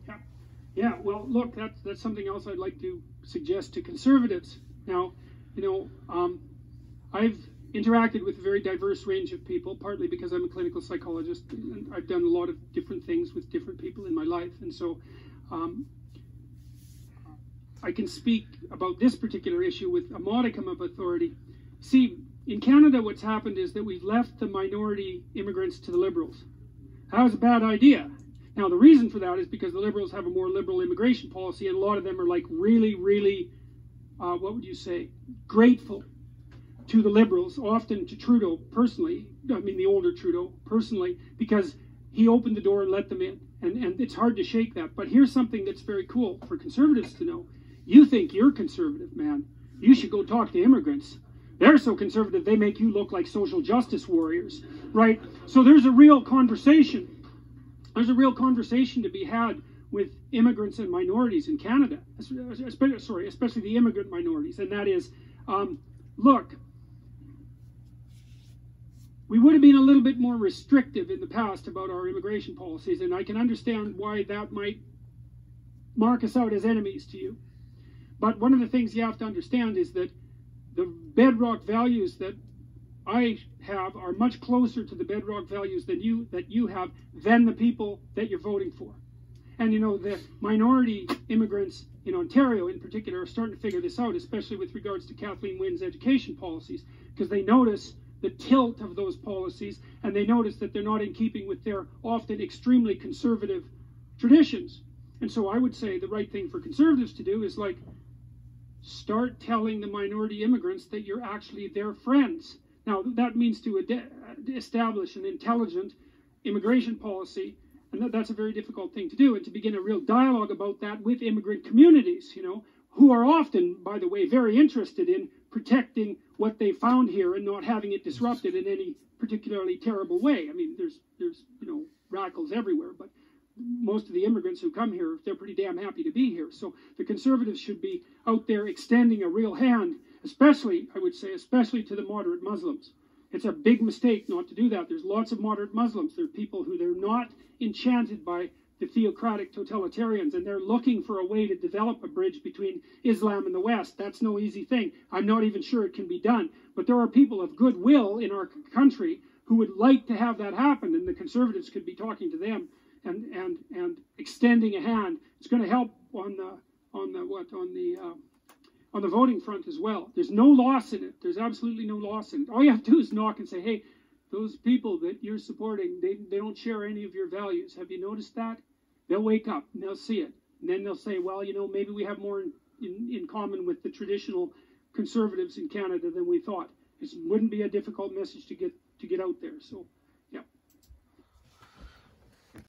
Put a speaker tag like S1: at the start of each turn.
S1: Yeah. Yeah, well, look, that's something else I'd like to suggest to conservatives. Now, I've interacted with a very diverse range of people, partly because I'm a clinical psychologist, and I've done a lot of different things with different people in my life, and so I can speak about this particular issue with a modicum of authority. See, in Canada, what's happened is that we've left the minority immigrants to the Liberals. That was a bad idea. Now, the reason for that is because the Liberals have a more liberal immigration policy, and a lot of them are like really, really, what would you say, grateful to the Liberals, often to Trudeau personally, I mean the older Trudeau personally, because he opened the door and let them in. And it's hard to shake that. But here's something that's very cool for conservatives to know. You think you're conservative, man. You should go talk to immigrants. They're so conservative, they make you look like social justice warriors, right? So there's a real conversation. There's a real conversation to be had with immigrants and minorities in Canada, especially the immigrant minorities, and that is, look, we would have been a little bit more restrictive in the past about our immigration policies, and I can understand why that might mark us out as enemies to you. But one of the things you have to understand is that the bedrock values that I have are much closer to the bedrock values that you have than the people that you're voting for. And the minority immigrants in Ontario in particular are starting to figure this out, especially with regards to Kathleen Wynne's education policies, because they notice the tilt of those policies, and they notice that they're not in keeping with their often extremely conservative traditions. And so I would say the right thing for conservatives to do is start telling the minority immigrants that you're actually their friends. Now, that means to establish an intelligent immigration policy, and that's a very difficult thing to do, and to begin a real dialogue about that with immigrant communities, who are often, by the way, very interested in protecting what they found here and not having it disrupted in any particularly terrible way. I mean, there's radicals everywhere, but most of the immigrants who come here, they're pretty damn happy to be here. So the conservatives should be out there extending a real hand, especially, I would say, especially to the moderate Muslims. It's a big mistake not to do that. There's lots of moderate Muslims. There are people who they're not enchanted by the theocratic totalitarians, and they're looking for a way to develop a bridge between Islam and the West. That's no easy thing. I'm not even sure it can be done. But there are people of goodwill in our country who would like to have that happen, and the conservatives could be talking to them and extending a hand. It's going to help on the voting front as well. There's no loss in it. There's absolutely no loss in it. All you have to do is knock and say, hey, those people that you're supporting, they don't share any of your values. Have you noticed that? They'll wake up and they'll see it. And then they'll say, well, maybe we have more in common with the traditional conservatives in Canada than we thought. It wouldn't be a difficult message to get out there. So